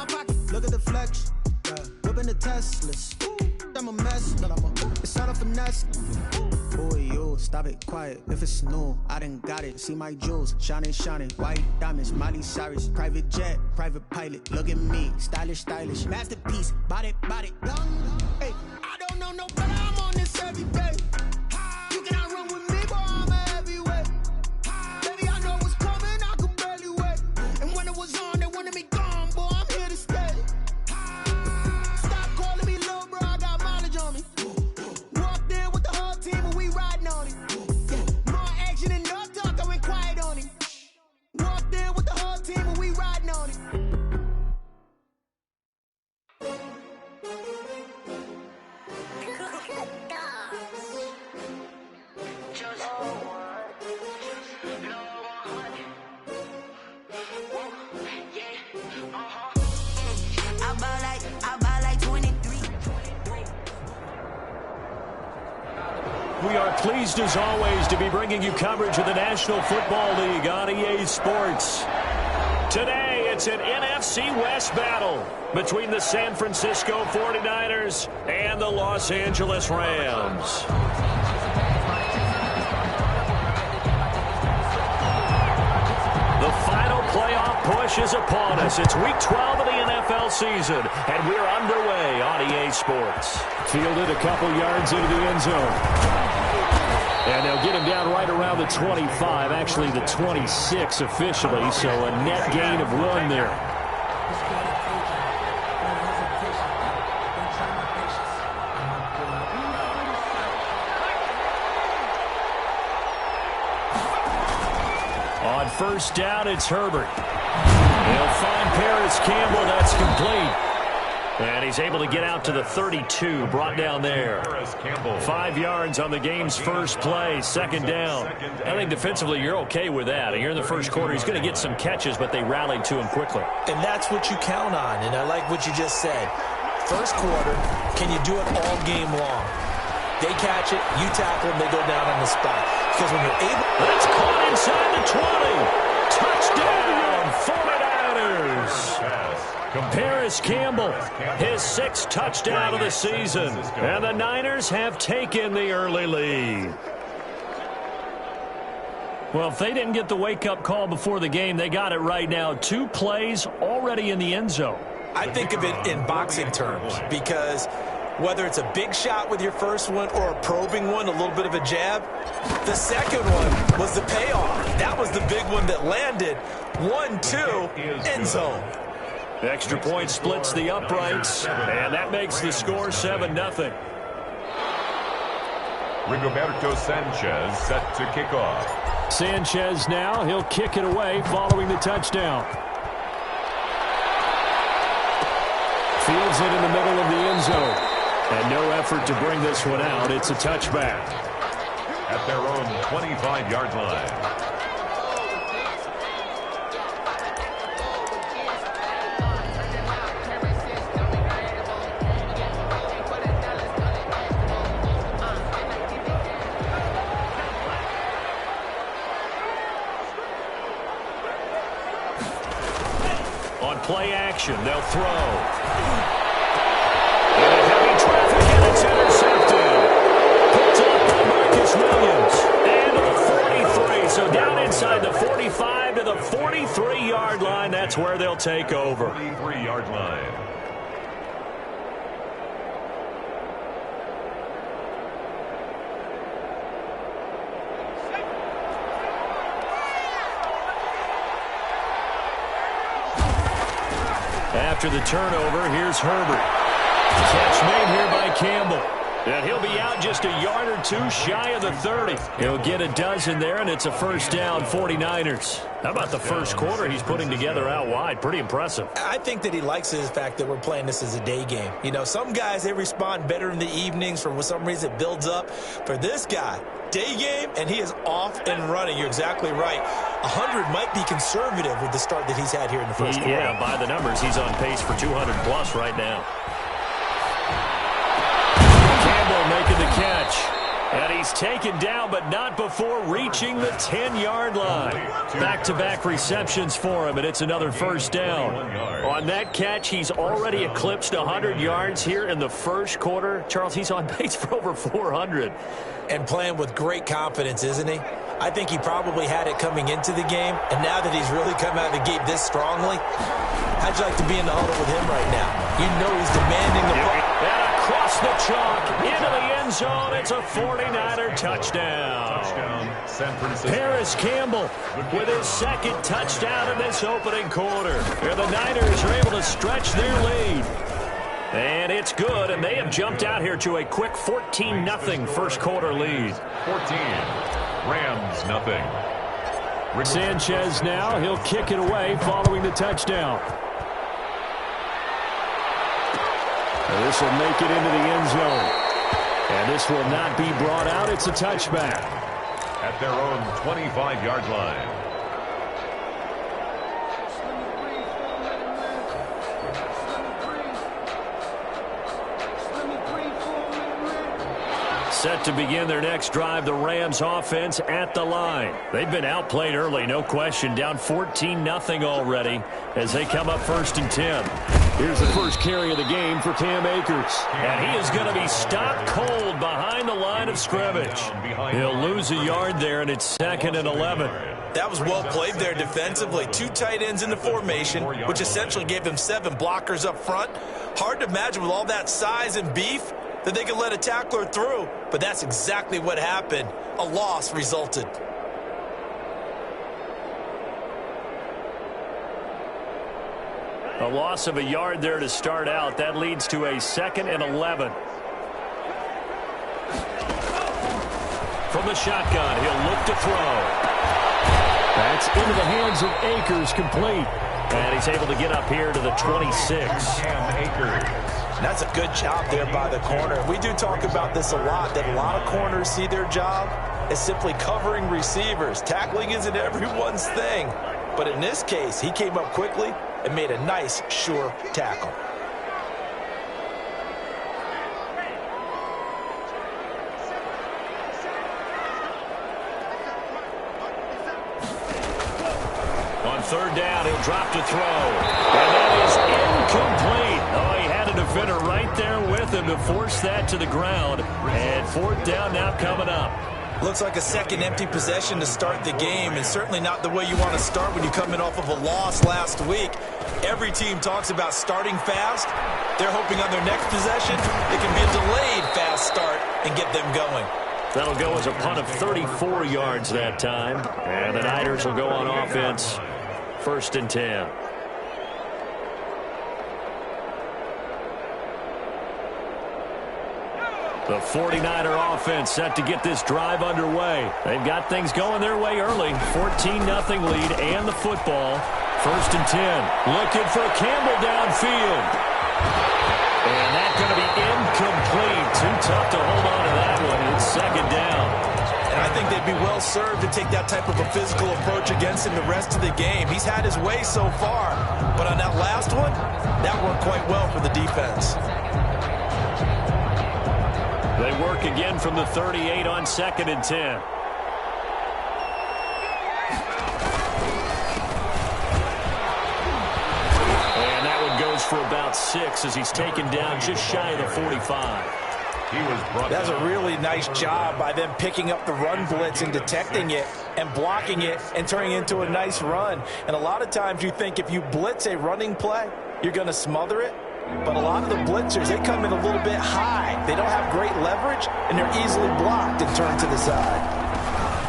my pocket. Look at the flex. Whipping the Teslas. I'm a mess, but it's not a finesse. Boy, you stop it quiet. If it's new, I done got it. See my jewels, shining, white diamonds, Miley Cyrus, private jet, private pilot. Look at me, stylish, masterpiece, body, young. Hey, I don't know no better. I'm on this every day. You cannot run with me, boy. I'm a heavyweight. Baby, I know what's coming. I could barely wait. And when it was on, they wanted me gone, boy. I'm here to stay. We are pleased, as always, to be bringing you coverage of the National Football League on EA Sports. Today, it's an NFC West battle between the San Francisco 49ers and the Los Angeles Rams. The final playoff push is upon us. It's Week 12 of the NFL season, and we're underway on EA Sports. Fielded a couple yards into the end zone. And they'll get him down right around the 25, actually the 26 officially, so a net gain of 1 there. On first down, it's Herbert. They'll find Paris Campbell. That's complete. And he's able to get out to the 32, brought down there. 5 yards on the game's first play, second down. I think defensively you're okay with that. And here in the first quarter, he's going to get some catches, but they rallied to him quickly. And that's what you count on, and I like what you just said. First quarter, can you do it all game long? They catch it, you tackle them, they go down on the spot. Because when you're able... That's caught inside the 20. Touchdown, 49ers. Paris Campbell, his 6th touchdown of the season. And the Niners have taken the early lead. Well, if they didn't get the wake-up call before the game, they got it right now. 2 plays already in the end zone. I think of it in boxing terms because whether it's a big shot with your first one or a probing one, a little bit of a jab, the second one was the payoff. That was the big one that landed. 1-2, end zone. Extra point splits the uprights, and that makes the score 7-0. Rigoberto Sanchez set to kick off. Sanchez now, he'll kick it away following the touchdown. Fields it in the middle of the end zone. And no effort to bring this one out. It's a touchback. At their own 25-yard line. Play action, they'll throw. And heavy traffic, and it's intercepted. Pulled up by Marcus Williams. And to the 43, so down inside the 45 to the 43-yard line. That's where they'll take over. 43-yard line. After the turnover, here's Herbert. Catch made here by Campbell. And he'll be out just a yard or two shy of the 30. He'll get a dozen there, and it's a first down, 49ers. How about the first quarter he's putting together out wide? Pretty impressive. I think that he likes the fact that we're playing this as a day game. You know, some guys, they respond better in the evenings. For some reason, it builds up. For this guy, day game, and he is off and running. You're exactly right. 100 might be conservative with the start that he's had here in the first quarter. Yeah, by the numbers, he's on pace for 200-plus right now. Campbell making the catch. And he's taken down, but not before reaching the 10-yard line. Back-to-back receptions for him, and it's another first down. On that catch, he's already eclipsed 100 yards here in the first quarter. Charles, he's on pace for over 400. And playing with great confidence, isn't he? I think he probably had it coming into the game, and now that he's really come out of the gate this strongly, how'd you like to be in the huddle with him right now? You know he's demanding the ball. And across the chalk, into the end zone, it's a 49er touchdown. San Francisco. Paris Campbell with his second touchdown in this opening quarter. Here the Niners are able to stretch their lead. And it's good, and they have jumped out here to a quick 14-0 first quarter lead. 14. Rams, nothing. Sanchez now, he'll kick it away following the touchdown. And this will make it into the end zone. And this will not be brought out. It's a touchback. At their own 25-yard line. Set to begin their next drive, the Rams offense at the line. They've been outplayed early, no question. Down 14-0 already as they come up 1st and 10. Here's the first carry of the game for Cam Akers. And he is going to be stopped cold behind the line of scrimmage. He'll lose a yard there, and it's 2nd and 11. That was well played there defensively. 2 tight ends in the formation, which essentially gave them 7 blockers up front. Hard to imagine with all that size and beef that they could let a tackler through, but that's exactly what happened. A loss resulted. A loss of a yard there to start out. That leads to a 2nd and 11. From the shotgun, he'll look to throw. That's into the hands of Akers, complete. And he's able to get up here to the 26. Cam Akers. That's a good job there by the corner. We do talk about this a lot, that a lot of corners see their job as simply covering receivers. Tackling isn't everyone's thing. But in this case, he came up quickly and made a nice, sure tackle. On 3rd down, he'll drop to throw. And that is incomplete. Oh, he had a defender right there with him to force that to the ground. And 4th down now coming up. Looks like a second empty possession to start the game, and certainly not the way you want to start when you're coming off of a loss last week. Every team talks about starting fast. They're hoping on their next possession it can be a delayed fast start and get them going. That'll go as a punt of 34 yards that time. And the Niners will go on offense. 1st and 10. The 49er offense set to get this drive underway. They've got things going their way early. 14-0 lead and the football. 1st and 10. Looking for Campbell downfield. And that's going to be incomplete. Too tough to hold on to that one. It's 2nd down. And I think they'd be well served to take that type of a physical approach against him the rest of the game. He's had his way so far. But on that last one, that worked quite well for the defense. They work again from the 38 on 2nd and 10. And that one goes for about 6 as he's taken down just shy of the 45. That's a really nice job by them picking up the run blitz and detecting it and blocking it and turning it into a nice run. And a lot of times you think if you blitz a running play, you're going to smother it. But a lot of the blitzers, they come in a little bit high. They don't have great leverage, and they're easily blocked and turned to the side.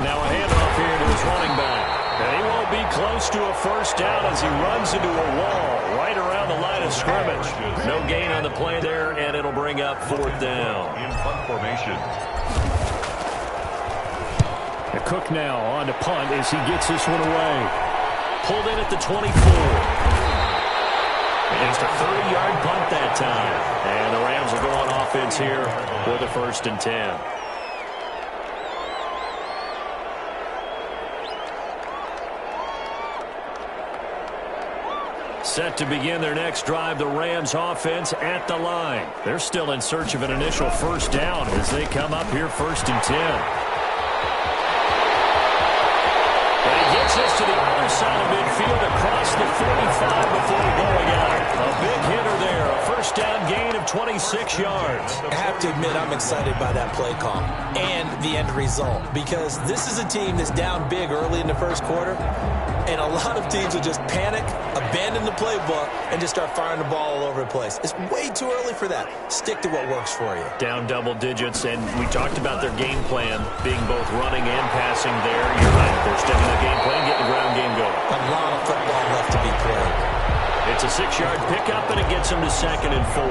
Now a handoff here to his running back. And he won't be close to a first down as he runs into a wall right around the line of scrimmage. No gain on the play there, and it'll bring up 4th down. In punt formation. Cook now on to punt as he gets this one away. Pulled in at the 24. Just a 30-yard punt that time. And the Rams will go on offense here for the 1st and 10. Set to begin their next drive, the Rams offense at the line. They're still in search of an initial first down as they come up here 1st and 10. And he gets this to the other side of midfield across the 45 before going out. A big hitter there, a first down gain of 26 yards. I have to admit I'm excited by that play call and the end result because this is a team that's down big early in the first quarter, and a lot of teams will just panic, abandon the playbook, and just start firing the ball all over the place. It's way too early for that. Stick to what works for you. Down double digits, and we talked about their game plan being both running and passing there. You're right. They're sticking to the game plan, getting the ground game going. A lot of football left to be played. It's a 6-yard pickup, and it gets them to 2nd and 4.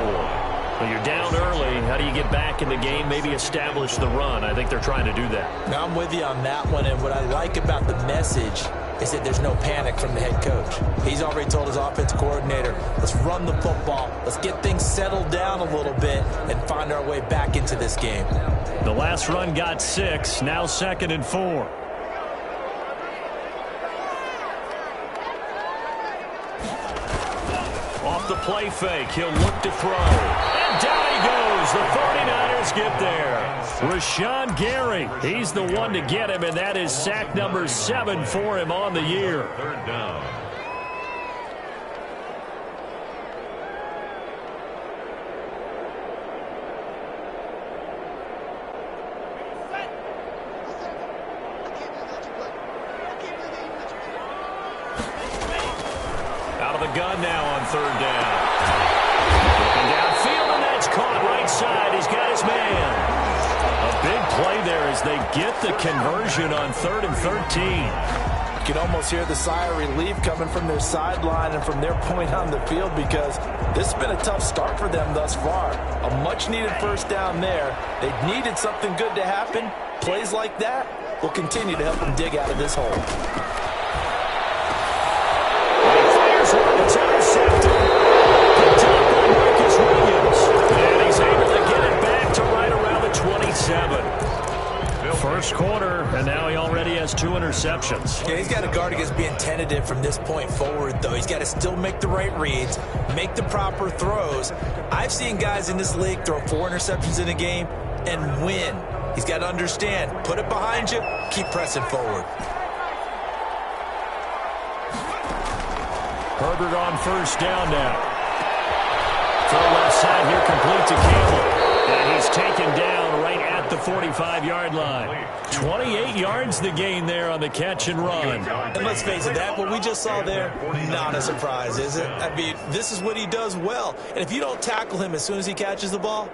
When you're down early, how do you get back in the game, maybe establish the run? I think they're trying to do that. Now, I'm with you on that one, and what I like about the message is that there's no panic from the head coach. He's already told his offense coordinator, let's run the football, let's get things settled down a little bit, and find our way back into this game. The last run got 6, now 2nd and 4. Off the play fake, he'll look to throw. And down he goes. The 49ers get there. Rashawn Gary, he's the one to get him, and that is sack number 7 for him on the year. 3rd down. Out of the gun now on 3rd down. Looking downfield, and that's caught right side. He's got his man. A big play there as they get the conversion on 3rd and 13. You can almost hear the sigh of relief coming from their sideline and from their point on the field because this has been a tough start for them thus far. A much-needed first down there. They needed something good to happen. Plays like that will continue to help them dig out of this hole. It's intercepted. Picked up by Marcus Williams. And he's able to get it back to right around the 27. First quarter, and now he already has 2 interceptions. Yeah, he's got to guard against being tentative from this point forward, though. He's got to still make the right reads, make the proper throws. I've seen guys in this league throw 4 interceptions in a game and win. He's got to understand, put it behind you, keep pressing forward. Herbert on first down now. Throw left side here, complete to Campbell. And he's taken down right at the 45-yard line. 28 yards the gain there on the catch and run. And let's face it, that what we just saw there, not a surprise, is it? I mean, this is what he does well. And if you don't tackle him as soon as he catches the ball,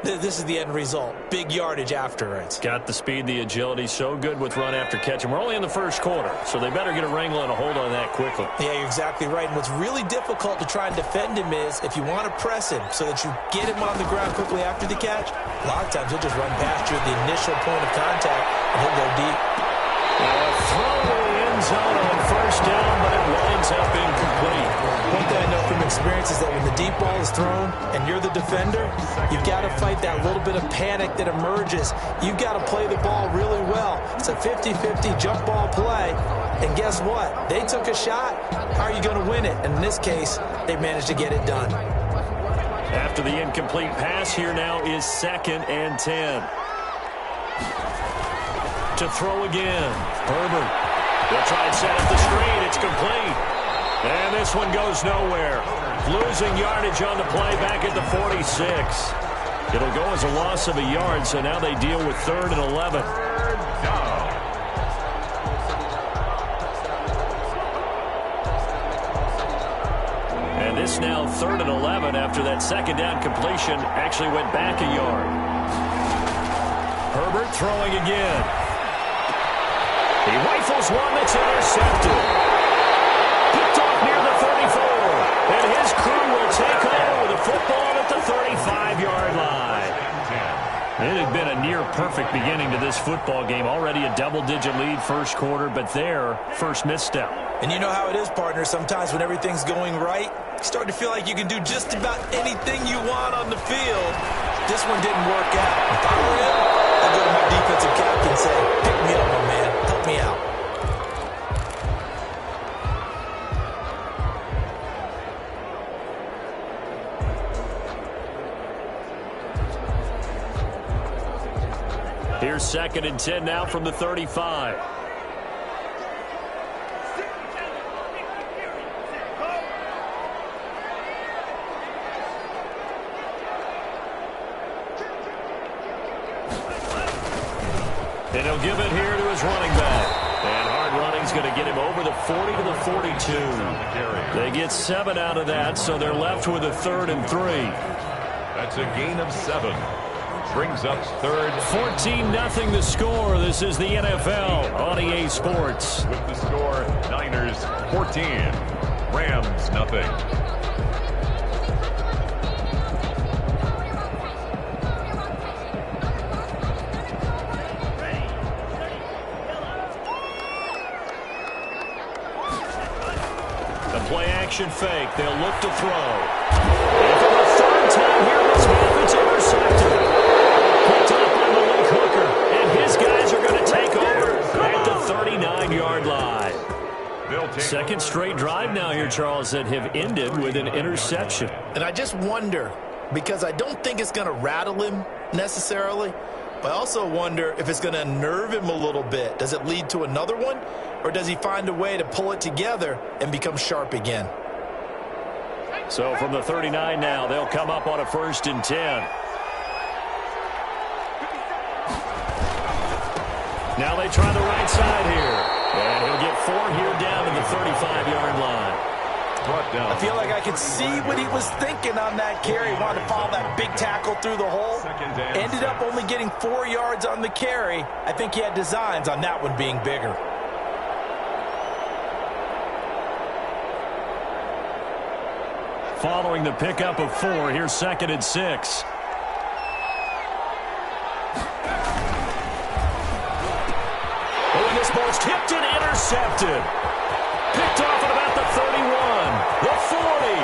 this is the end result. Big yardage afterwards. Got the speed, the agility, so good with run after catch. And we're only in the first quarter, so they better get a wrangle and a hold on that quickly. Yeah, you're exactly right. And what's really difficult to try and defend him is if you want to press him so that you get him on the ground quickly after the catch, a lot of times he'll just run past you at the initial point of contact and he'll go deep. A throw to the end zone on first down, but it winds up incomplete. One thing I know from experience is that when the deep ball is thrown and you're the defender, you've got to fight that little bit of panic that emerges. You've got to play the ball really well. It's a 50-50 jump ball play. And guess what? They took a shot. How are you going to win it? And in this case, they managed to get it done. After the incomplete pass, here now is 2nd and 10. To throw again. Herbert. They'll try and set up the screen. It's complete. And this one goes nowhere. Losing yardage on the play back at the 46. It'll go as a loss of a yard, so now they deal with 3rd and 11. And this now 3rd and 11 after that 2nd down completion actually went back a yard. Herbert throwing again. He rifles one that's intercepted. Picked off near the 34. And his crew will take over the football at the 35-yard line. It had been a near-perfect beginning to this football game. Already a double-digit lead first quarter, but their first misstep. And you know how it is, partner. Sometimes when everything's going right, you start to feel like you can do just about anything you want on the field. This one didn't work out. If I were him, I'd go to my defensive captain and say, pick me up, my man. Help me out. Here's 2nd and 10 now from the 35. And he'll give it here to his running back. And hard running's going to get him over the 40 to the 42. They get 7 out of that, so they're left with a 3rd and 3. That's a gain of 7. Brings up 3rd. 14-0 the score. This is the NFL on EA Sports. With the score, Niners 14, Rams nothing. Play-action fake. They'll look to throw. And for the 3rd time here in this half, it's intercepted. Picked up on the link hooker. And his guys are going to take over at the 39-yard line. 2nd straight drive now here, Charles, that have ended with an interception. And I just wonder, because I don't think it's going to rattle him necessarily, but I also wonder if it's going to nerve him a little bit. Does it lead to another one? Or does he find a way to pull it together and become sharp again? So from the 39 now, they'll come up on a 1st and 10. Now they try the right side here. And he'll get 4 here down to the 35-yard line. I feel like I could see what he was thinking on that carry. He wanted to follow that big tackle through the hole. Ended up only getting 4 yards on the carry. I think he had designs on that one being bigger. Following the pickup of 4, here's 2nd and 6. Oh, and this ball's tipped and intercepted. Picked off at about the 31, the 40,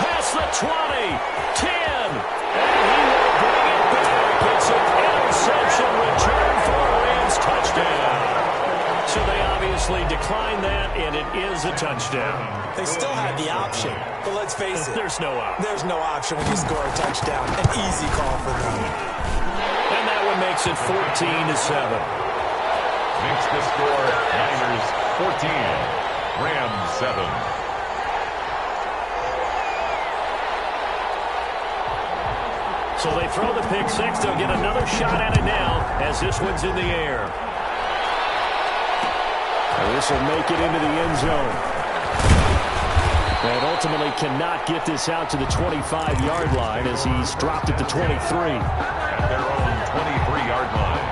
past the 20, 10, and he will bring it back. It's an interception return for a Rams touchdown. So they obviously declined that, and it is a touchdown. They still had the option, but let's face it. There's no option. There's no option when you score a touchdown. An easy call for them. And that one makes it 14-7. Makes the score, Niners 14, Rams 7. So they throw the pick 6. They'll get another shot at it now as this one's in the air. And this will make it into the end zone. And ultimately cannot get this out to the 25-yard line as he's dropped at the 23. At their own 23-yard line.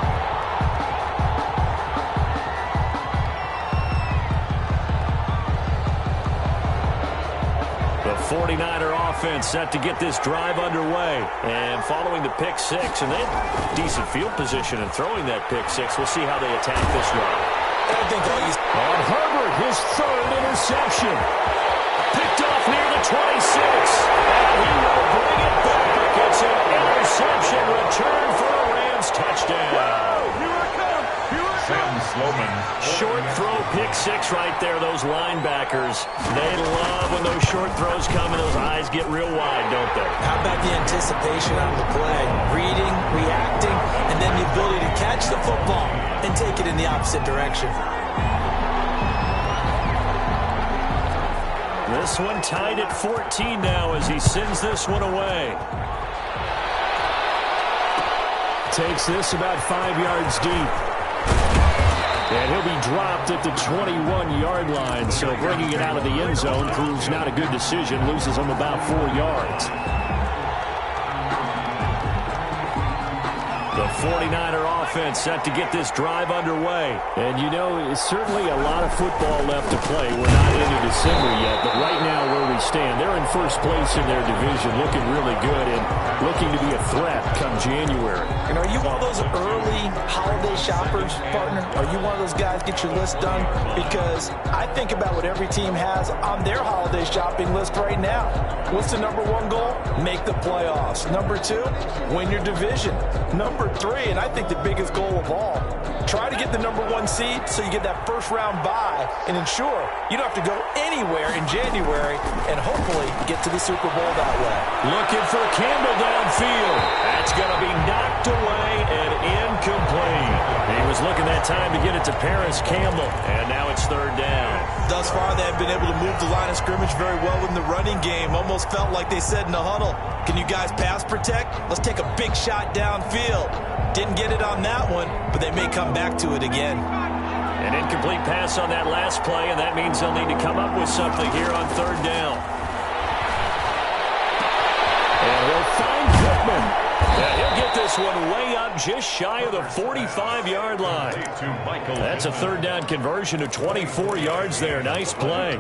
The 49er offense set to get this drive underway. And following the pick 6, and they have decent field position in throwing that pick 6. We'll see how they attack this drive. On Herbert, his 3rd interception. Picked off near the 26. And he will bring it back. It's an interception return for a Rams touchdown. Sam Sloman. Short throw, pick 6 right there. Those linebackers, they love when those short throws come and those eyes get real wide, don't they? How about the anticipation on the play? Reading, reacting, and then the ability to catch the football and take it in the opposite direction. This one tied at 14 now as he sends this one away. Takes this about 5 yards deep. And he'll be dropped at the 21-yard line. So bringing it out of the end zone proves not a good decision. Loses him about 4 yards. The 49er offense set to get this drive underway. And, you know, it's certainly a lot of football left to play. We're not into December yet, but right now where we stand, they're in first place in their division, looking really good and looking to be a threat come January. And are you one of those early holiday shoppers, partner? Are you one of those guys get your list done? Because I think about what every team has on their holiday shopping list right now. What's the number 1 goal? Make the playoffs. Number 2, win your division. Number 3, and I think the biggest goal of all, try to get the number 1 seed so you get that first-round bye and ensure you don't have to go anywhere in January and hopefully get to the Super Bowl that way. Looking for Campbell downfield. That's going to be knocked away and incomplete. looking that time to get it to Paris Campbell. And now it's third down. Thus far, they have been able to move the line of scrimmage very well in the running game. Almost felt like they said in the huddle, can you guys pass protect? Let's take a big shot downfield. Didn't get it on that one, but they may come back to it again. An incomplete pass on that last play, and that means they'll need to come up with something here on third down. And he'll find Pittman. Yeah, he'll get this one way up just shy of the 45-yard line. That's a third down conversion of 24 yards there. Nice play.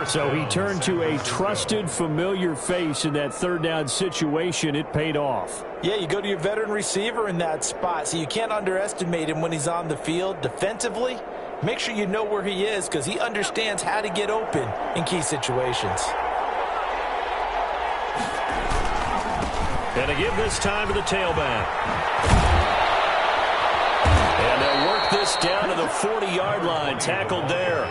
So he turned to a trusted, familiar face in that third down situation. It paid off. Yeah, you go to your veteran receiver in that spot, so you can't underestimate him when he's on the field. Defensively, make sure you know where he is because he understands how to get open in key situations. And to give this time to the tailback. And they'll work this down to the 40-yard line. Tackled there.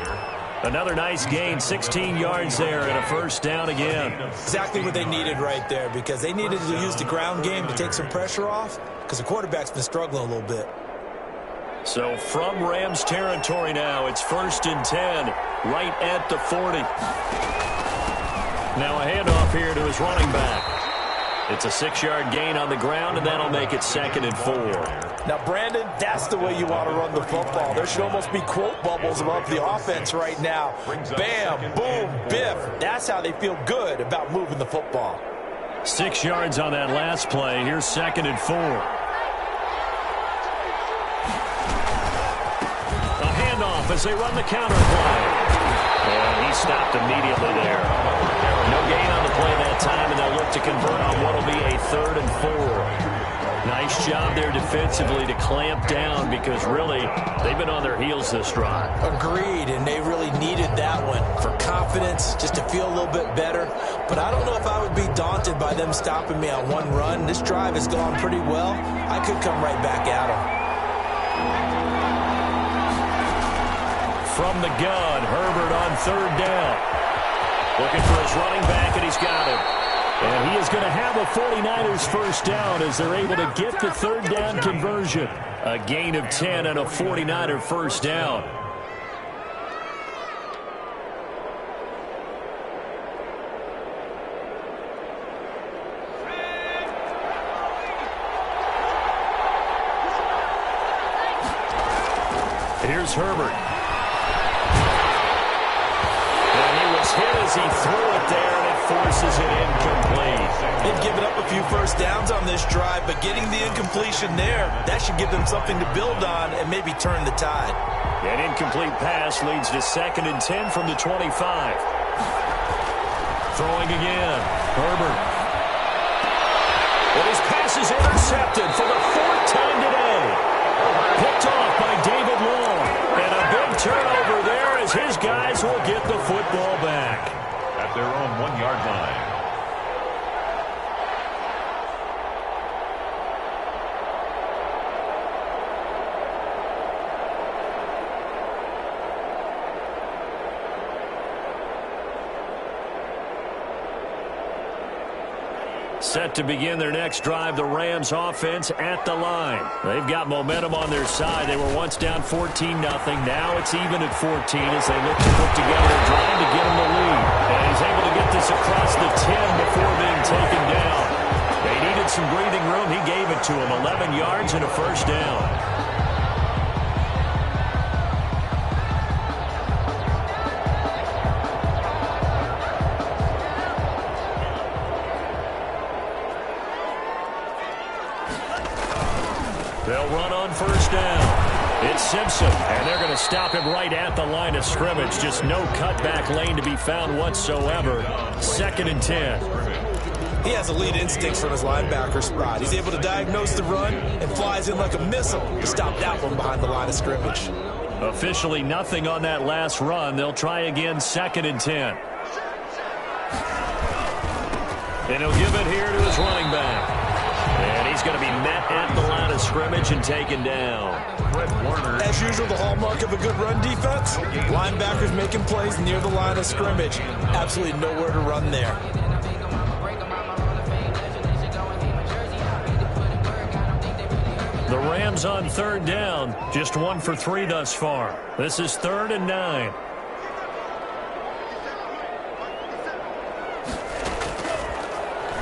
Another nice gain, 16 yards there, and a first down again. Exactly what they needed right there because they needed to use the ground game to take some pressure off because the quarterback's been struggling a little bit. So from Rams territory now, it's 1st and 10, right at the 40. Now a handoff here to his running back. It's a 6-yard gain on the ground, and that'll make it 2nd and 4. Now, Brandon, that's the way you want to run the football. There should almost be quote bubbles above the offense right now. Bam, boom, biff. That's how they feel good about moving the football. 6 yards on that last play. Here's 2nd and 4. A handoff as they run the counter play. And he stopped immediately there. No gain on the play that time, and they'll look to convert on what will be a 3rd and 4. Nice job there defensively to clamp down because really they've been on their heels this drive. Agreed, and they really needed that one for confidence, just to feel a little bit better. But I don't know if I would be daunted by them stopping me on one run. This drive has gone pretty well. I could come right back at them. From the gun, Herbert on 3rd down. Looking for his running back, and he's got him. And he is going to have a 49ers first down as they're able to get the 3rd down conversion. A gain of 10 and a 49er first down. Here's Herbert. Hit as he threw it there, and it forces it incomplete. They've given up a few first downs on this drive, but getting the incompletion there, that should give them something to build on and maybe turn the tide. An incomplete pass leads to 2nd and 10 from the 25. Throwing again. Herbert. And his pass is intercepted for the 4th time today. Picked off by David Long. And a big turnover there as his guys will get the football back. At their own 1-yard line. Set to begin their next drive, the Rams offense at the line. They've got momentum on their side. They were once down 14-0. Now it's even at 14 as they look to put together a drive to get them the lead. And he's able to get this across the 10 before being taken down. They needed some breathing room. He gave it to them. 11 yards and a first down. They'll run on first down. It's Simpson, and they're going to stop him right at the line of scrimmage. Just no cutback lane to be found whatsoever. 2nd and 10. He has elite instincts from his linebacker spot. He's able to diagnose the run and flies in like a missile to stop that one behind the line of scrimmage. Officially nothing on that last run. They'll try again, 2nd and 10. And he'll give it here to his running back. And he's going to be met at the line of scrimmage and taken down. As usual, the hallmark of a good run defense, linebackers making plays near the line of scrimmage. Absolutely nowhere to run there. The Rams Rams on third down. Just 1 for 3 thus far. This is 3rd and 9.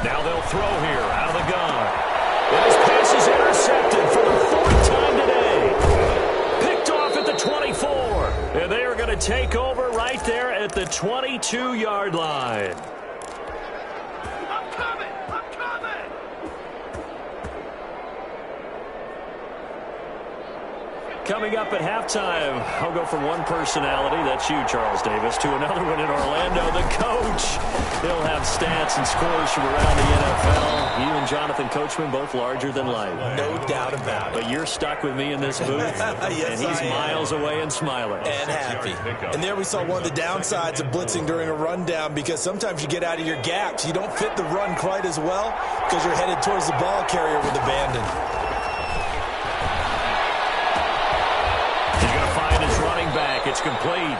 Now they'll throw here out of the gun. And his pass is intercepted for the 4th time today. Picked off at the 24. And they are going to take over right there at the 22-yard line. Coming up at halftime, I'll go from one personality, that's you, Charles Davis, to another one in Orlando, the coach. He'll have stats and scores from around the NFL. You and Jonathan Coachman, both larger than life. No doubt about it. But you're stuck with me in this booth, yes, and he's miles away and smiling. And happy. And there we saw one of the downsides of blitzing during a rundown, because sometimes you get out of your gaps. You don't fit the run quite as well because you're headed towards the ball carrier with abandon. Back, it's complete.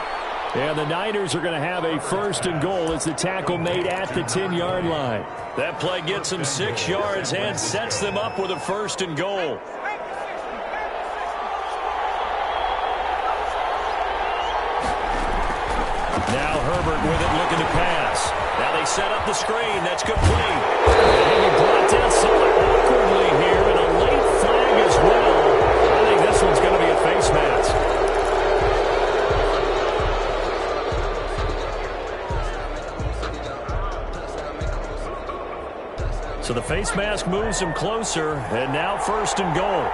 And the Niners are going to have a 1st and goal as the tackle made at the 10-yard line. That play gets them 6 yards and sets them up with a 1st and goal. Now Herbert with it, looking to pass. Now they set up the screen. That's complete. And he brought down somewhat awkwardly here, and a late flag as well. I think this one's going to be a face mask. So the face mask moves him closer, and now 1st and goal.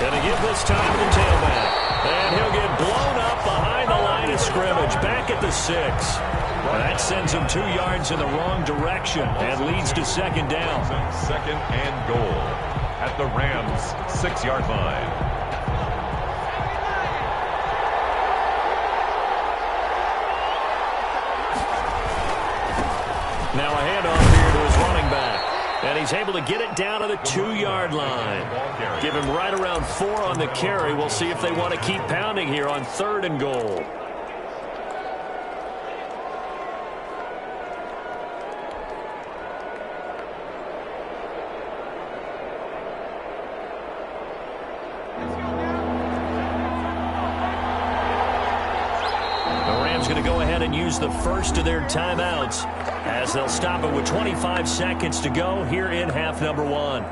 Gonna give this time to the tailback. And he'll get blown up behind the line of scrimmage, back at the 6. That sends him 2 yards in the wrong direction and leads to 2nd down. 2nd and goal at the Rams' 6-yard line. Now a handoff here to his running back. And he's able to get it down to the 2-yard line. Give him right around 4 on the carry. We'll see if they want to keep pounding here on 3rd and goal. Going to go ahead and use the first of their timeouts as they'll stop it with 25 seconds to go here in half number 1.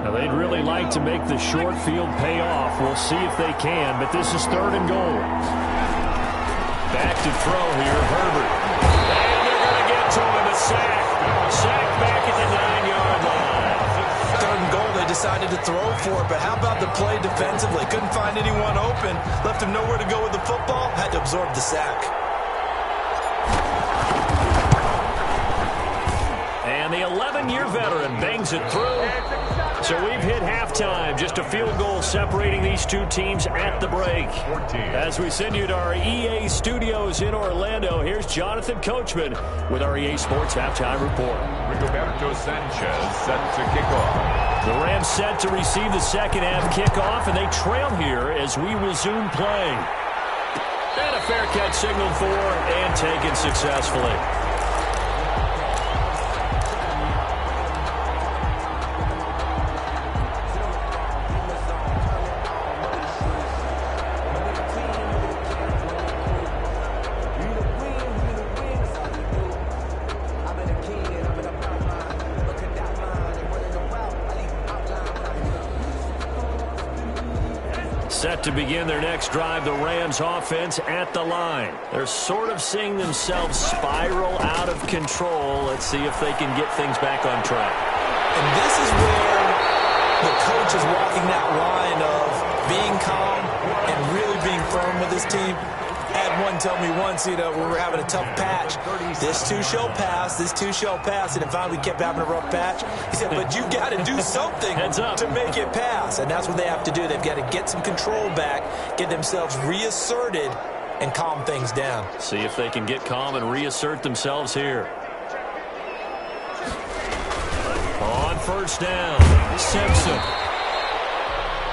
Now they'd really like to make the short field pay off. We'll see if they can, but this is 3rd and goal. Back to throw here, Herbert. And they're going to get to him, a sack. Sack back at the 9-yard line. 3rd and goal, they decided to throw for it, but how about the play defensively? Couldn't find anyone open, left him nowhere to go with the football, had to absorb the sack. And the 11-year veteran bangs it through. So we've hit halftime. Just a field goal separating these two teams at the break. As we send you to our EA studios in Orlando, here's Jonathan Coachman with our EA Sports Halftime Report. Rigoberto Sanchez set to kick off. The Rams set to receive the second half kickoff, and they trail here as we resume play. And a fair catch signaled for and taken successfully. Set to begin their next drive, the Rams offense at the line. They're sort of seeing themselves spiral out of control. Let's see if they can get things back on track. And this is where the coach is walking that line of being calm and really being firm with his team. I had one tell me once, you know, when we were having a tough patch, this too shall pass, this too shall pass, and then finally we kept having a rough patch. He said, but you got to do something to make it pass, and that's what they have to do. They've got to get some control back, get themselves reasserted, and calm things down. See if they can get calm and reassert themselves here. On first down, Simpson.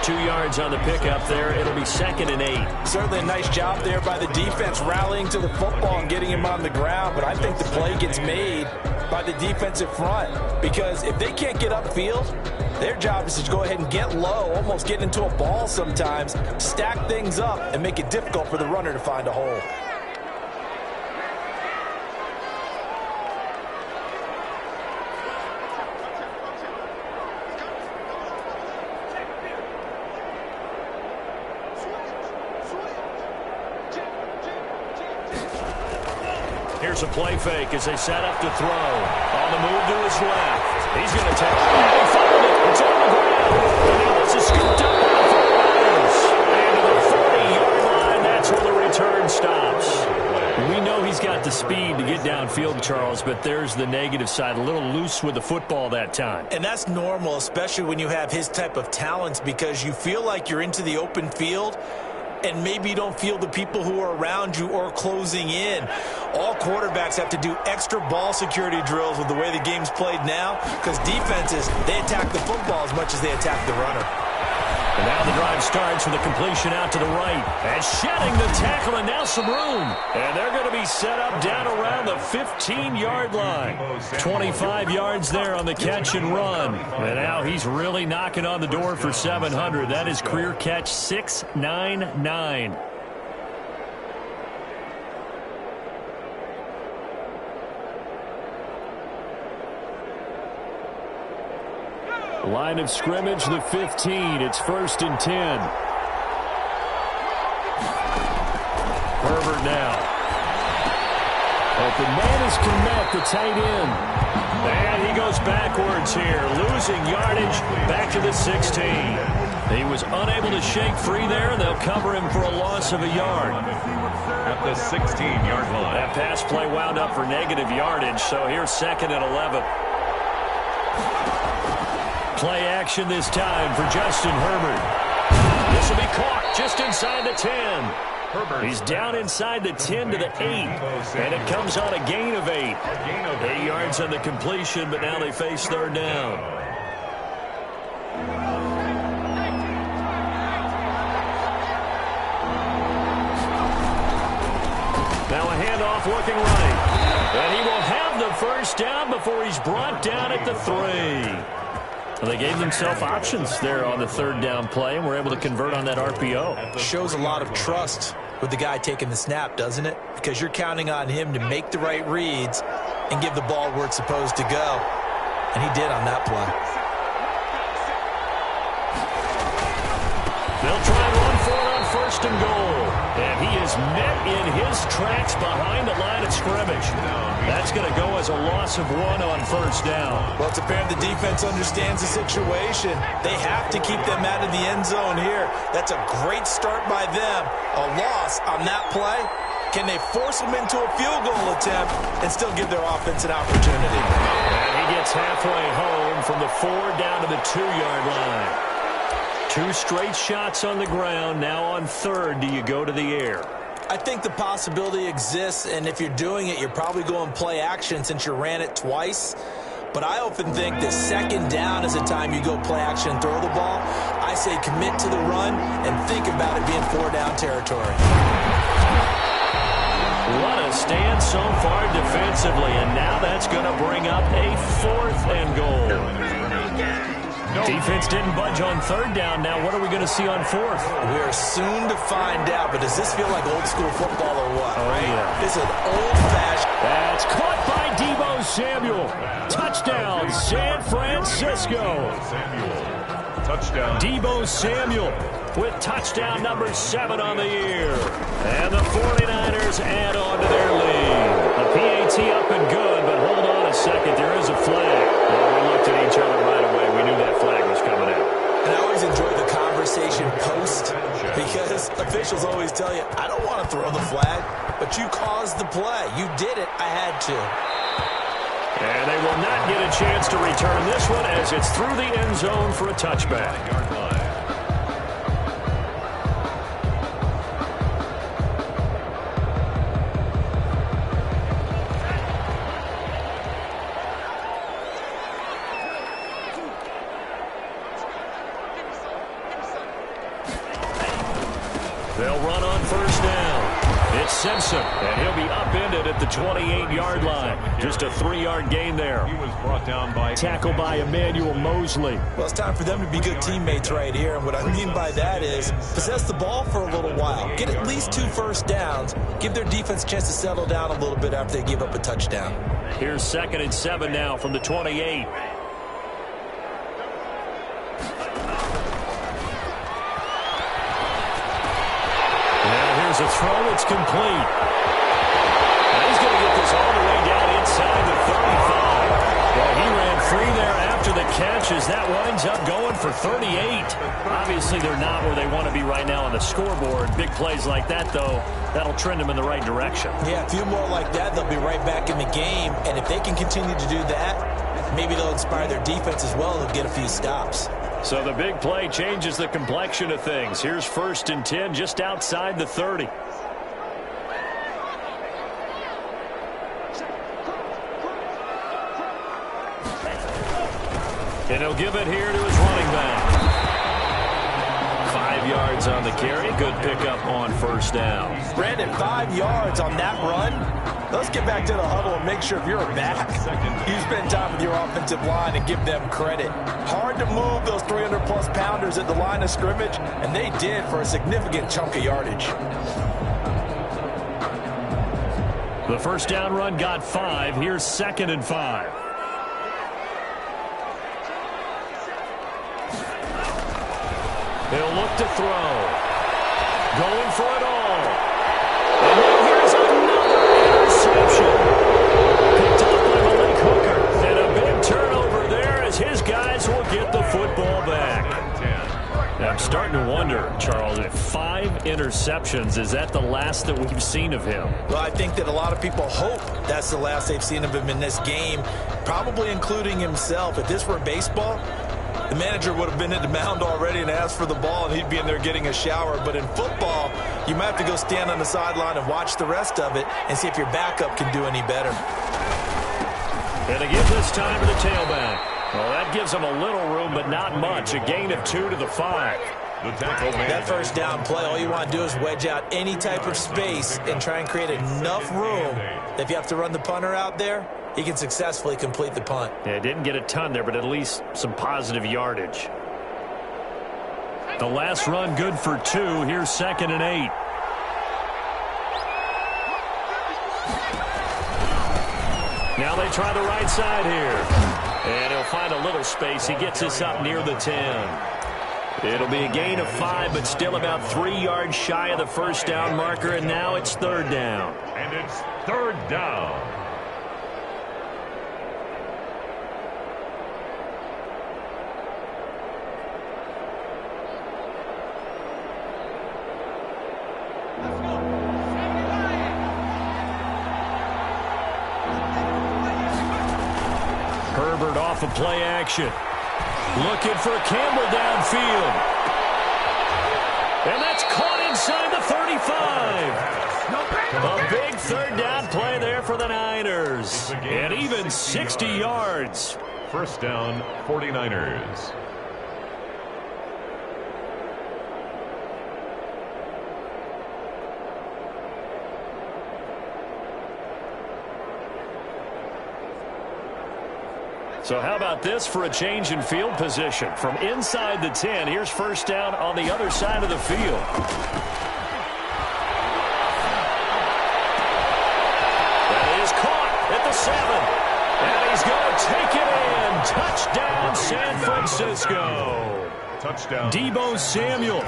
2 2 yards on the pickup there. It'll be 2nd and 8. Certainly a nice job there by the defense rallying to the football and getting him on the ground, but I think the play gets made by the defensive front because if they can't get upfield, their job is to go ahead and get low, almost get into a ball sometimes, stack things up, and make it difficult for the runner to find a hole. Here's a play fake as they set up to throw. On the move to his left. He's going to take it. And he found it. It's on the ground. And now this is scooped up by the 49ers. And to the 40-yard line, that's where the return stops. We know he's got the speed to get downfield, Charles, but there's the negative side. A little loose with the football that time. And that's normal, especially when you have his type of talents, because you feel like you're into the open field and maybe you don't feel the people who are around you or closing in. All quarterbacks have to do extra ball security drills with the way the game's played now because defenses, they attack the football as much as they attack the runner. And now the drive starts with a completion out to the right. And shedding the tackle, and now some room. And they're going to be set up down around the 15-yard line. 25 yards there on the catch and run. And now he's really knocking on the door for 700. That is career catch 699. Line of scrimmage, the 15. It's 1st and 10. Herbert now. Open man is Kmet, the tight end. And he goes backwards here, losing yardage back to the 16. He was unable to shake free there, and they'll cover him for a loss of a yard. At the 16-yard line. That pass play wound up for negative yardage, so here's 2nd and 11. Play action this time for Justin Herbert. This will be caught just inside the 10. Herbert. He's down inside the 10 to the 8. And it comes on a gain of 8. 8 yards on the completion, but now they face 3rd down. Now a handoff looking right. And he will have the 1st down before he's brought down at the 3. Well, they gave themselves options there on the 3rd down play, and were able to convert on that RPO. Shows a lot of trust with the guy taking the snap, doesn't it? Because you're counting on him to make the right reads and give the ball where it's supposed to go. And he did on that play. They'll try and run for it on 1st and goal. And he is met in his tracks behind the line of scrimmage. That's going to go as a loss of 1 on 1st down. Well, it's apparent the defense understands the situation. They have to keep them out of the end zone here. That's a great start by them. A loss on that play. Can they force them into a field goal attempt and still give their offense an opportunity? And he gets halfway home from the 4 down to the 2-yard line. 2 straight shots on the ground. Now on 3rd, do you go to the air? I think the possibility exists, and if you're doing it, you're probably going play action since you ran it twice. But I often think that 2nd down is the time you go play action and throw the ball. I say commit to the run and think about it being 4 down territory. What a stand so far defensively, and now that's going to bring up a 4th and goal. Defense didn't budge on 3rd down. Now what are we going to see on 4th? We're soon to find out, but does this feel like old school football or what? Oh, right? Yeah. This is an old-fashioned. That's caught by Deebo Samuel. Touchdown, San Francisco. Touchdown. Deebo Samuel with touchdown number 7 on the year. And the 49ers add on to their lead. The PAT up and good, but hold on a second. There is a flag. Well, we looked at each other right away. We knew that flag was coming out. And I always enjoy the conversation post because officials always tell you, I don't want to throw the flag, but you caused the play. You did it. I had to. And they will not get a chance to return this one as it's through the end zone for a touchback. They'll run on first down. It's Simpson, and he'll be upended at the 28-yard line. Just a 3-yard gain there. He was brought down by Tackle by Emmanuel Mosley. Well, it's time for them to be good teammates right here. And what I mean by that is possess the ball for a little while. Get at least 2 first downs. Give their defense a chance to settle down a little bit after they give up a touchdown. Here's 2nd and 7 now from the 28. A throw, it's complete. And he's going to get this all the way down inside the 35. Well, he ran free there after the catch as that winds up going for 38. Obviously, they're not where they want to be right now on the scoreboard. Big plays like that, though, that'll trend them in the right direction. Yeah, a few more like that, they'll be right back in the game. And if they can continue to do that, maybe they'll inspire their defense as well and get a few stops. So the big play changes the complexion of things. Here's 1st and 10 just outside the 30. And he'll give it here to his running back. 5 yards on the carry. Good pickup on first down. Brandon, 5 yards on that run. Let's get back to the huddle and make sure if you're a back, you spend time with your offensive line and give them credit. Hard to move those 300-plus pounders at the line of scrimmage, and they did for a significant chunk of yardage. The first down run got 5. Here's 2nd and 5. He'll look to throw. Going for it all. And now here's another interception. Picked up by Malik Hooker. And a big turnover there as his guys will get the football back. Now I'm starting to wonder, Charles, if 5 interceptions, is that the last that we've seen of him? Well, I think that a lot of people hope that's the last they've seen of him in this game, probably including himself. If this were baseball, the manager would have been at the mound already and asked for the ball, and he'd be in there getting a shower. But in football, you might have to go stand on the sideline and watch the rest of it and see if your backup can do any better. And they give this time to the tailback. Well, that gives them a little room, but not much. A gain of 2 to the 5. the tackle man. That first down play, all you want to do is wedge out any type of space and try and create enough room that if you have to run the punter out there, he can successfully complete the punt. Yeah, didn't get a ton there, but at least some positive yardage. The last run good for 2. Here's 2nd and 8. Now they try the right side here. And he'll find a little space. He gets this up near the 10. It'll be a gain of 5, but still about 3 yards shy of the first down marker, and now it's 3rd down. And it's 3rd down. Herbert off of play action. Looking for Campbell downfield. And that's caught inside the 35. A big 3rd down play there for the Niners. And even 60 yards. First down, 49ers. So how about this for a change in field position? From inside the 10, here's first down on the other side of the field. That is caught at the 7. And he's going to take it in. Touchdown, San Francisco. Touchdown. Deebo Samuel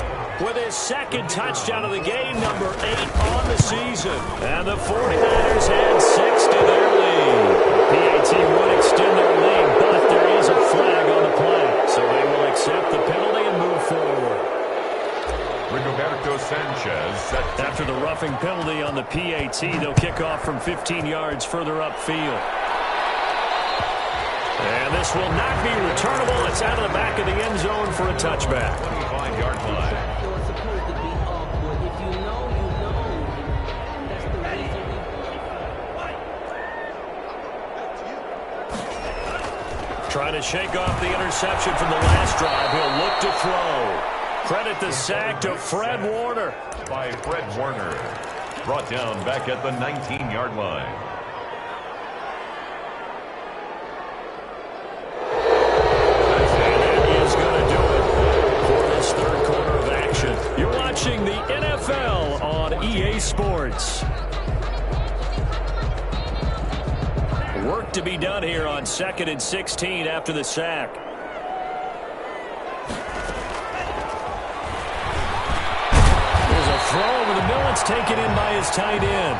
with his 2nd touchdown of the game, number 8 on the season. And the 49ers had 6 to their lead. PAT would extend their lead, but there is a flag on the play. So they will accept the penalty and move forward. Rigoberto Sanchez set. After the roughing penalty on the PAT, they'll kick off from 15 yards further upfield. And this will not be returnable. It's out of the back of the end zone for a touchback. 25-yard line. Trying to shake off the interception from the last drive. He'll look to throw. Credit the sack to Fred Warner. By Fred Warner. Brought down back at the 19-yard line. You're watching the NFL on EA Sports. Work to be done here on 2nd and 16 after the sack. There's a throw over the middle. It's taken in by his tight end.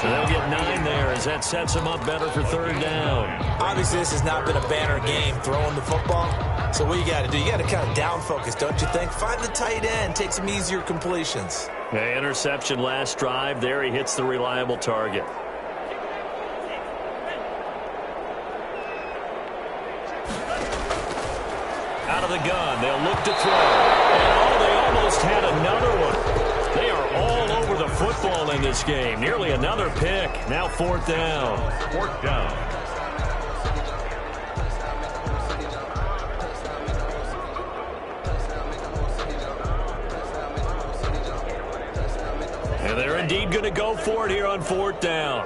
So they'll get 9 there as that sets him up better for 3rd down. Obviously, this has not been a banner game throwing the football. So what you got to do, you got to kind of down focus, don't you think? Find the tight end, take some easier completions. Okay, interception last drive. There he hits the reliable target. Out of the gun, they'll look to throw. And oh, they almost had another one. They are all over the football in this game. Nearly another pick. Now 4th down. 4th down. And they're indeed going to go for it here on 4th down.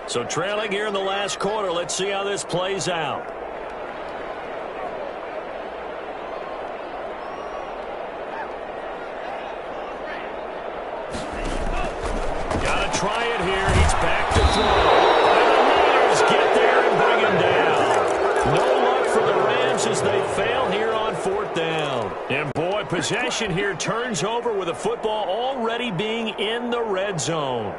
So trailing here in the last quarter. Let's see how this plays out. Got to try it here. He's back to throw. And the Raiders get there and bring him down. No luck for the Rams as they fail here on 4th down. And boy, possession here turns over with a football already being in the red zone.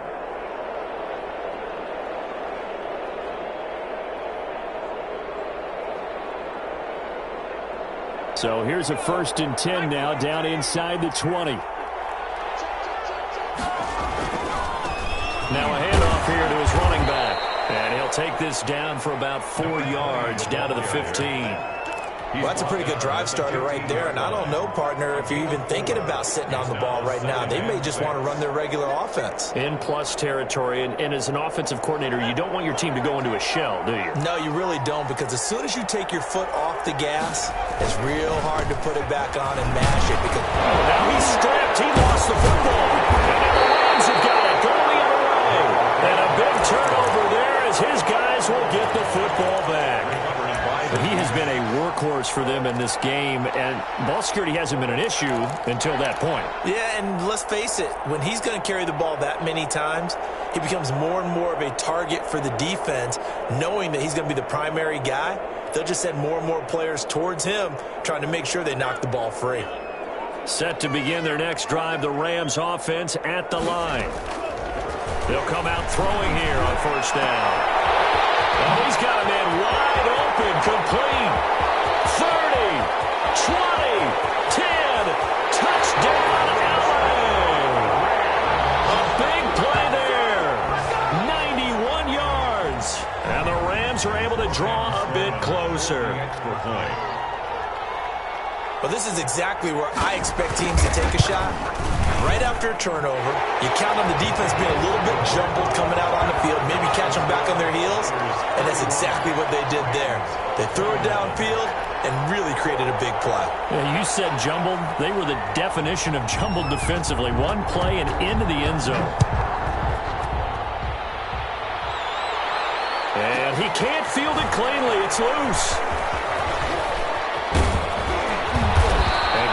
So here's a 1st and 10 now down inside the 20. Now a handoff here to his running back. And he'll take this down for about 4 yards down to the 15. Well, that's a pretty good drive starter right there. And I don't know, partner, if you're even thinking about sitting on the ball right now. They may just want to run their regular offense. In plus territory. And as an offensive coordinator, you don't want your team to go into a shell, do you? No, you really don't, because as soon as you take your foot off the gas, it's real hard to put it back on and mash it. Because now he's stripped. He lost the football. And now the Rams have got it going the other way. And a big turnover there as his guys will get the football back. But he has been a workhorse for them in this game, and ball security hasn't been an issue until that point. Yeah, and let's face it, when he's going to carry the ball that many times, he becomes more and more of a target for the defense, knowing that he's going to be the primary guy. They'll just send more and more players towards him, trying to make sure they knock the ball free. Set to begin their next drive, the Rams offense at the line. They'll come out throwing here on 1st down. Oh, he's got a man wide open, complete. 30, 20, 10, touchdown, LA. A big play there. 91 yards. And the Rams are able to draw a bit closer. Extra point. Well, this is exactly where I expect teams to take a shot. Right after a turnover, you count on the defense being a little bit jumbled coming out on the field, maybe catch them back on their heels, and that's exactly what they did there. They threw it downfield and really created a big play. Yeah, you said jumbled. They were the definition of jumbled defensively. One play and into the end zone. And he can't field it cleanly. It's loose.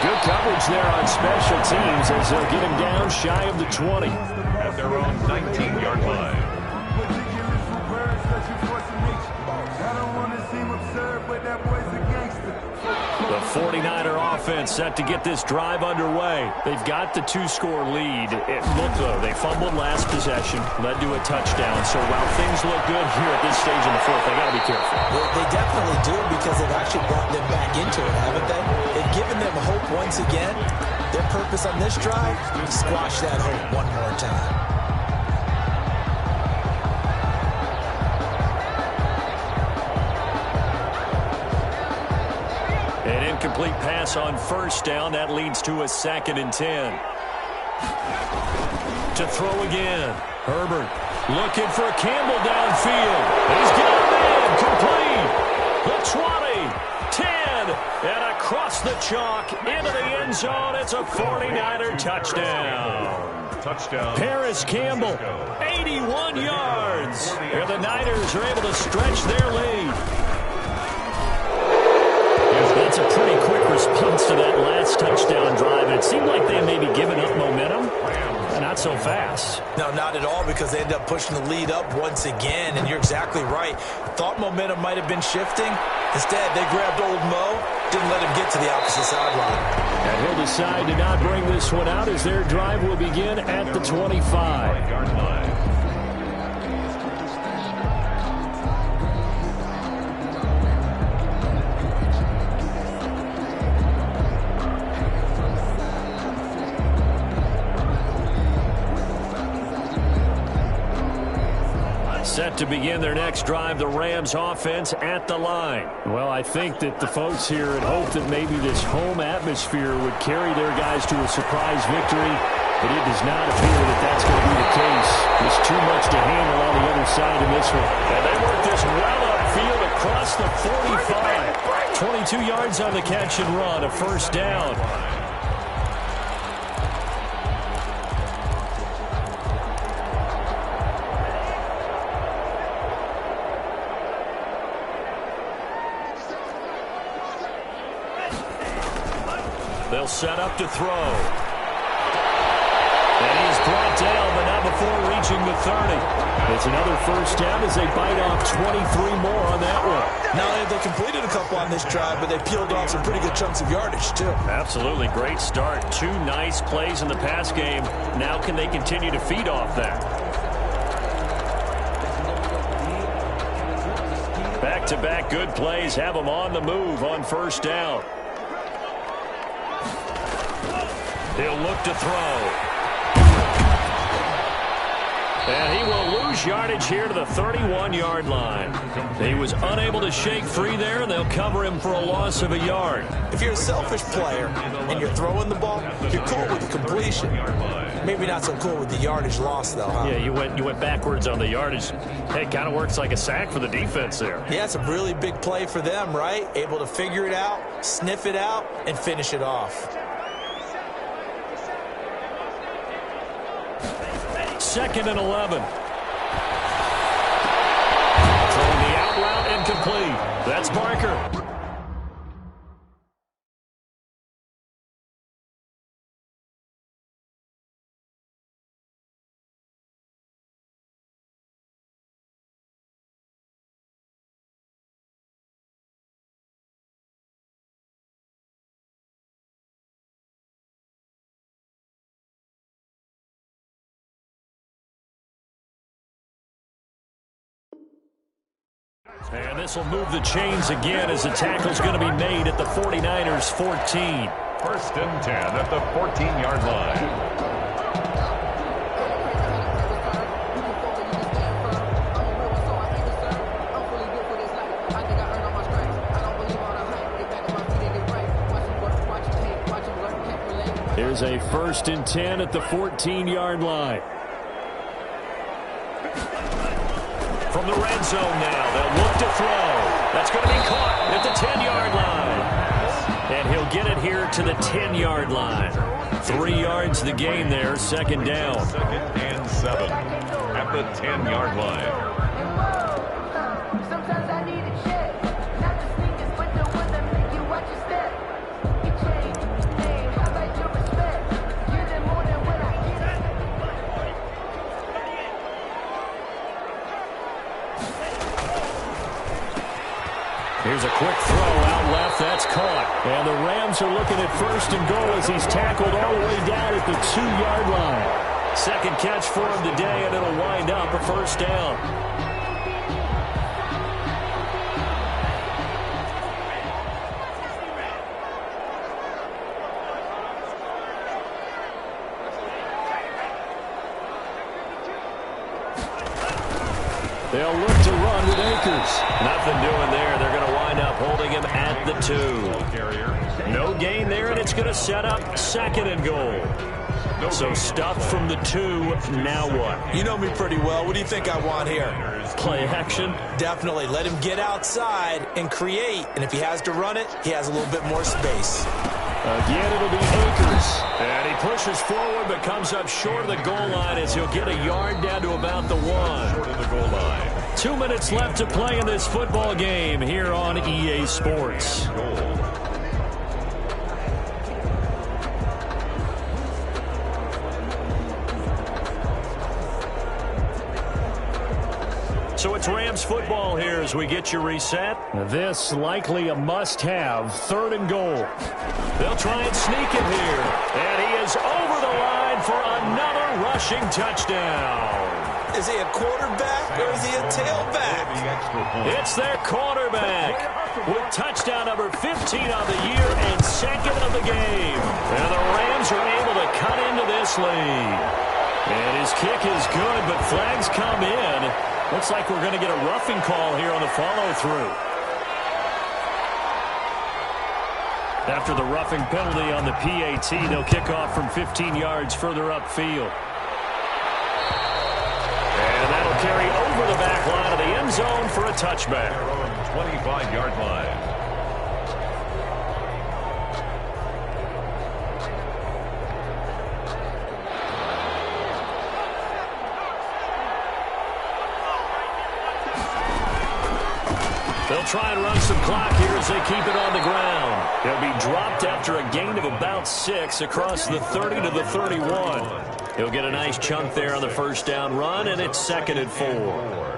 Good coverage there on special teams as they'll get him down shy of the 20. At their own 19-yard line. The 49er offense set to get this drive underway. They've got the 2-score lead. Look, though, they fumbled last possession, led to a touchdown. So while things look good here at this stage in the 4th, they got to be careful. They definitely do, because they've actually brought them back into it, haven't they? They've given them hope once again. Their purpose on this drive, squash that hope one more time. An incomplete pass on 1st down. That leads to a 2nd and 10. To throw again. Herbert looking for Campbell downfield. He's got a man complete. The 20, 10, and across the chalk into the end zone. It's a 49er touchdown. Touchdown. Paris Campbell, 81 yards. And the Niners are able to stretch their lead. That's a pretty quick response to that last touchdown drive. It seemed like they may be giving up momentum. Not so fast. No, not at all, because they end up pushing the lead up once again, and you're exactly right. Thought momentum might have been shifting. Instead, they grabbed old Mo, didn't let him get to the opposite sideline. And he'll decide to not bring this one out as their drive will begin at the 25-yard line. Set to begin their next drive, the Rams offense at the line. Well, I think that the folks here had hoped that maybe this home atmosphere would carry their guys to a surprise victory, but it does not appear that that's going to be the case. There's too much to handle on the other side in this one. And they work this well upfield across the 45. 22 yards on the catch and run, a first down. They'll set up to throw. And he's brought down, but not before reaching the 30. It's another first down as they bite off 23 more on that one. Now, they completed a couple on this drive, but they peeled off some pretty good chunks of yardage, too. Absolutely. Great start. Two nice plays in the pass game. Now can they continue to feed off that? Back-to-back good plays have them on the move on first down. He'll look to throw. And he will lose yardage here to the 31-yard line. He was unable to shake free there, and they'll cover him for a loss of a yard. If you're a selfish player and you're throwing the ball, you're cool with the completion. Maybe not so cool with the yardage loss, though, huh? Yeah, you went backwards on the yardage. Hey, it kind of works like a sack for the defense there. Yeah, it's a really big play for them, right? Able to figure it out, sniff it out, and finish it off. Second and 11. Throwing the out route incomplete. That's Barker. And this will move the chains again as the tackle's going to be made at the 49ers' 14. First and 10 at the 14-yard line. Here's a first and 10 at the 14-yard line. From the red zone now, they'll look to throw. That's going to be caught at the 10-yard line. And he'll get it here to the 10-yard line. 3 yards the gain there, second down. Second and 7 at the 10-yard line. Sometimes I need a check, not just sneakers, but the one that make you watch your step. You change, name, how about your respect? Give them more than what I get. Here's a quick throw out left. That's caught. And the Rams are looking at first and goal as he's tackled all the way down at the 2-yard line. Second catch for him today, and it'll wind up a first down. They'll look to run with Akers. Nothing doing there. They're going to wind up holding him at the 2. No gain there, and it's going to set up second and goal. So stuffed from the 2, now what? You know me pretty well. What do you think I want here? Play action? Definitely. Let him get outside and create. And if he has to run it, he has a little bit more space. Again, it'll be Akers. And he pushes forward but comes up short of the goal line as he'll get a yard down to about the 1. Short of the goal line. 2 minutes left to play in this football game here on EA Sports. So it's Rams football here as we get you reset. This likely a must-have, 3rd and goal. They'll try and sneak it here. And he is over the line for another rushing touchdown. Is he a quarterback or is he a tailback? It's their quarterback with touchdown number 15 on the year and 2nd of the game. And the Rams are able to cut into this lead. And his kick is good, but flags come in. Looks like we're going to get a roughing call here on the follow-through. After the roughing penalty on the PAT, they'll kick off from 15 yards further upfield. And that'll carry over the back line of the end zone for a touchback. 25-yard line. They'll try and run some clock here as they keep it on the ground. They'll be dropped after a gain of about 6 across the 30 to the 31. He'll get a nice chunk there on the first down run, and it's 2nd and 4.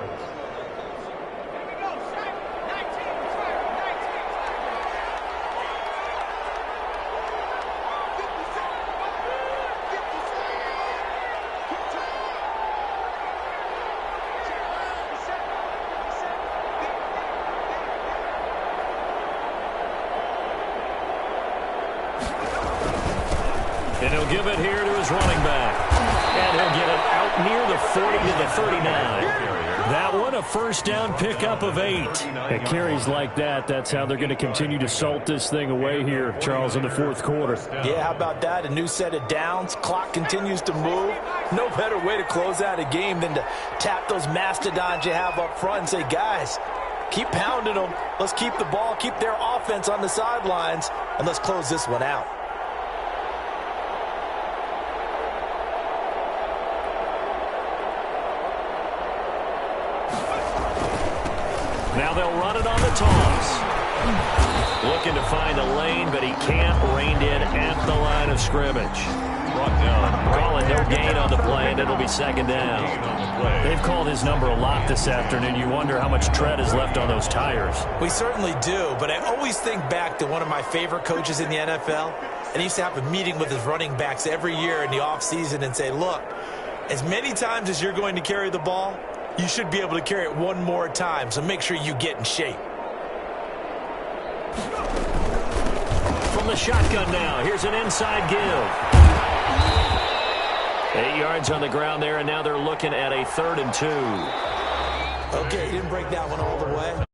And he'll give it here to his running back. And he'll get it out near the 40 to the 39. That one, a first down pickup of 8. At carries like that, that's how they're going to continue to salt this thing away here, Charles, in the 4th quarter. Yeah, how about that? A new set of downs. Clock continues to move. No better way to close out a game than to tap those mastodons you have up front and say, guys, keep pounding them. Let's keep the ball, keep their offense on the sidelines, and let's close this one out. Now they'll run it on the toss. Looking to find a lane, but he can't. Reined in at the line of scrimmage. Brought down. Calling no gain on the play, and it'll be 2nd down. They've called his number a lot this afternoon. You wonder how much tread is left on those tires. We certainly do, but I always think back to one of my favorite coaches in the NFL. And he used to have a meeting with his running backs every year in the offseason and say, look, as many times as you're going to carry the ball, you should be able to carry it one more time, so make sure you get in shape. From the shotgun now, here's an inside give. 8 yards on the ground there, and now they're looking at a 3rd and 2. Okay, he didn't break that one all the way.